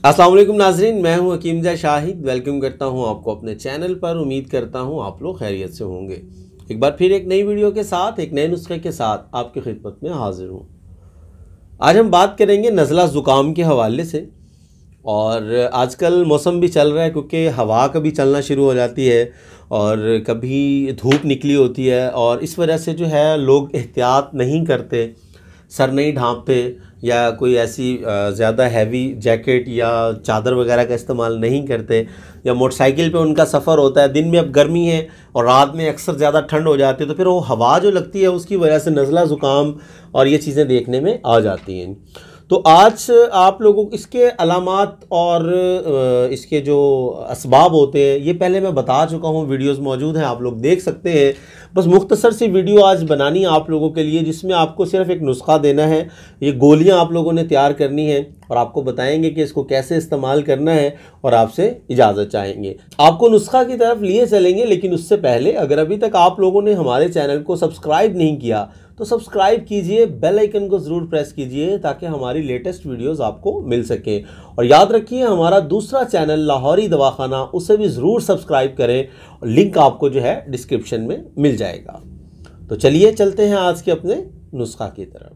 अस्सलाम वालेकुम नाजरीन, मैं हूं हकीम शाहिद। वेलकम करता हूं आपको अपने चैनल पर। उम्मीद करता हूं आप लोग खैरियत से होंगे। एक बार फिर एक नई वीडियो के साथ, एक नए नुस्खे के साथ आपकी खिदमत में हाजिर हूं। आज हम बात करेंगे नज़ला ज़ुकाम के हवाले से। और आजकल मौसम भी चल रहा है, क्योंकि हवा कभी चलना शुरू हो जाती है और कभी धूप निकली होती है, और इस वजह से जो है लोग एहतियात नहीं करते, सर नहीं ढांपते, या कोई ऐसी ज़्यादा हैवी जैकेट या चादर वगैरह का इस्तेमाल नहीं करते, या मोटरसाइकिल पे उनका सफ़र होता है। दिन में अब गर्मी है और रात में अक्सर ज़्यादा ठंड हो जाती है, तो फिर वो हवा जो लगती है उसकी वजह से नज़ला ज़ुकाम और ये चीज़ें देखने में आ जाती हैं। तो आज आप लोगों को इसके अलामात और इसके जो असबाब होते हैं ये पहले मैं बता चुका हूँ, वीडियोस मौजूद हैं, आप लोग देख सकते हैं। बस मुख्तसर सी वीडियो आज बनानी है आप लोगों के लिए, जिसमें आपको सिर्फ एक नुस्खा देना है। ये गोलियां आप लोगों ने तैयार करनी है और आपको बताएंगे कि इसको कैसे इस्तेमाल करना है, और आपसे इजाज़त चाहेंगे। आपको नुस्खा की तरफ लिए चलेंगे, लेकिन उससे पहले अगर अभी तक आप लोगों ने हमारे चैनल को सब्सक्राइब नहीं किया तो सब्सक्राइब कीजिए, बेल आइकन को ज़रूर प्रेस कीजिए ताकि हमारी लेटेस्ट वीडियोस आपको मिल सके। और याद रखिए, हमारा दूसरा चैनल लाहौरी दवाखाना, उसे भी ज़रूर सब्सक्राइब करें, और लिंक आपको जो है डिस्क्रिप्शन में मिल जाएगा। तो चलिए चलते हैं आज के अपने नुस्खा की तरफ।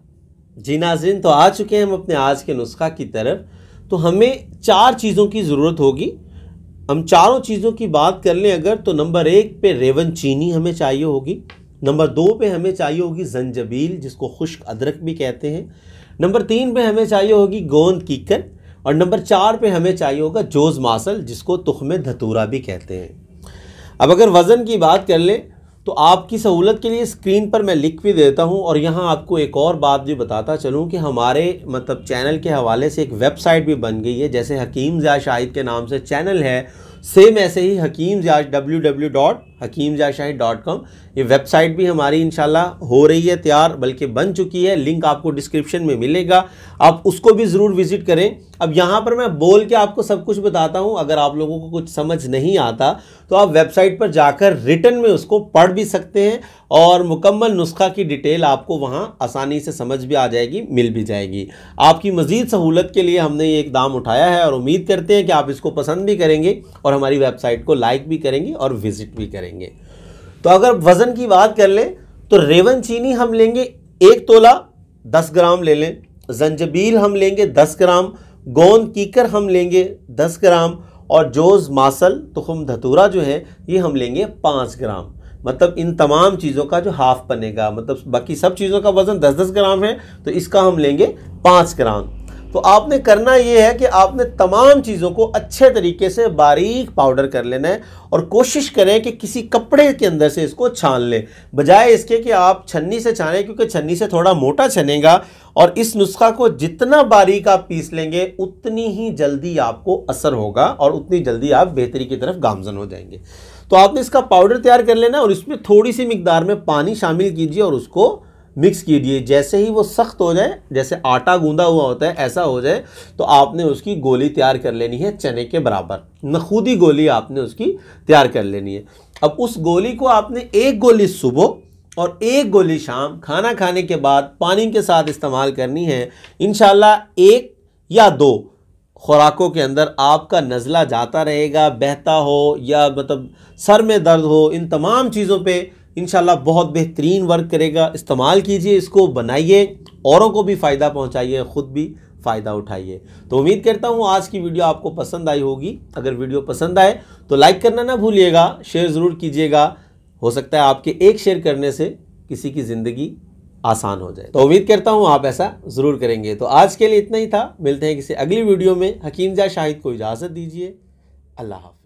जी नाज़रीन, तो आ चुके हैं हम अपने आज के नुस्खा की तरफ। तो हमें 4 चीज़ों की ज़रूरत होगी। हम चारों चीज़ों की बात कर लें अगर, तो नंबर 1 पे रेवन चीनी हमें चाहिए होगी। नंबर 2 पे हमें चाहिए होगी जंजबील, जिसको खुश्क अदरक भी कहते हैं। नंबर 3 पे हमें चाहिए होगी गोंद कीकर। और नंबर 4 पे हमें चाहिए होगा जोज़ मासल, जिसको तुख्मे धतूरा भी कहते हैं। अब अगर वज़न की बात कर लें तो आपकी सहूलत के लिए स्क्रीन पर मैं लिख भी देता हूं। और यहाँ आपको एक और बात भी बताता चलूं कि हमारे चैनल के हवाले से एक वेबसाइट भी बन गई है। जैसे हकीम ज़िया शाहिद के नाम से चैनल है, सेम ऐसे ही हकीम ज़िया www.hakimziashahid.com ये वेबसाइट भी हमारी इंशाल्लाह हो रही है तैयार, बल्कि बन चुकी है। लिंक आपको डिस्क्रिप्शन में मिलेगा, आप उसको भी ज़रूर विज़िट करें। अब यहाँ पर मैं बोल के आपको सब कुछ बताता हूँ। अगर आप लोगों को कुछ समझ नहीं आता तो आप वेबसाइट पर जाकर रिटन में उसको पढ़ भी सकते हैं, और मुकम्मल नुस्खा की डिटेल आपको वहाँ आसानी से समझ भी आ जाएगी, मिल भी जाएगी। आपकी मज़ीद सहूलत के लिए हमने ये इक़दाम उठाया है, और उम्मीद करते हैं कि आप इसको पसंद भी करेंगे और हमारी वेबसाइट को लाइक भी करेंगे और विज़िट भी करेंगे। तो अगर वज़न की बात कर लें तो रेवन चीनी हम लेंगे 1 तोला 10 ग्राम ले लें, जंजबील हम लेंगे 10 ग्राम, गोंद कीकर हम लेंगे 10 ग्राम, और जोज़ मासल तुख्म धतूरा जो है ये हम लेंगे 5 ग्राम। मतलब इन तमाम चीज़ों का जो हाफ बनेगा, मतलब बाकी सब चीज़ों का वज़न 10-10 ग्राम है, तो इसका हम लेंगे 5 ग्राम। तो आपने करना ये है कि आपने तमाम चीज़ों को अच्छे तरीके से बारीक पाउडर कर लेना है, और कोशिश करें कि किसी कपड़े के अंदर से इसको छान लें, बजाय इसके कि आप छन्नी से छानें, क्योंकि छन्नी से थोड़ा मोटा छनेगा। और इस नुस्खा को जितना बारीक आप पीस लेंगे उतनी ही जल्दी आपको असर होगा, और उतनी जल्दी आप बेहतरी की तरफ गामजन हो जाएंगे। तो आपने इसका पाउडर तैयार कर लेना, और इसमें थोड़ी सी मिकदार में पानी शामिल कीजिए और उसको मिक्स कीजिए। जैसे ही वो सख्त हो जाए, जैसे आटा गूंदा हुआ होता है ऐसा हो जाए, तो आपने उसकी गोली तैयार कर लेनी है, चने के बराबर नखूदी गोली आपने उसकी तैयार कर लेनी है। अब उस गोली को आपने 1 गोली सुबह और 1 गोली शाम खाना खाने के बाद पानी के साथ इस्तेमाल करनी है। इंशाल्लाह 1 या 2 खुराकों के अंदर आपका नज़ला जाता रहेगा, बहता हो या सर में दर्द हो, इन तमाम चीज़ों पे इंशाल्लाह बहुत बेहतरीन वर्क करेगा। इस्तेमाल कीजिए, इसको बनाइए, औरों को भी फ़ायदा पहुंचाइए, ख़ुद भी फ़ायदा उठाइए। तो उम्मीद करता हूं आज की वीडियो आपको पसंद आई होगी। अगर वीडियो पसंद आए तो लाइक करना ना भूलिएगा, शेयर ज़रूर कीजिएगा। हो सकता है आपके एक शेयर करने से किसी की ज़िंदगी आसान हो जाए। तो उम्मीद करता हूँ आप ऐसा ज़रूर करेंगे। तो आज के लिए इतना ही था, मिलते हैं किसी अगली वीडियो में। हकीम ज़िया शाहिद को इजाज़त दीजिए। अल्लाह हाफ़िज़।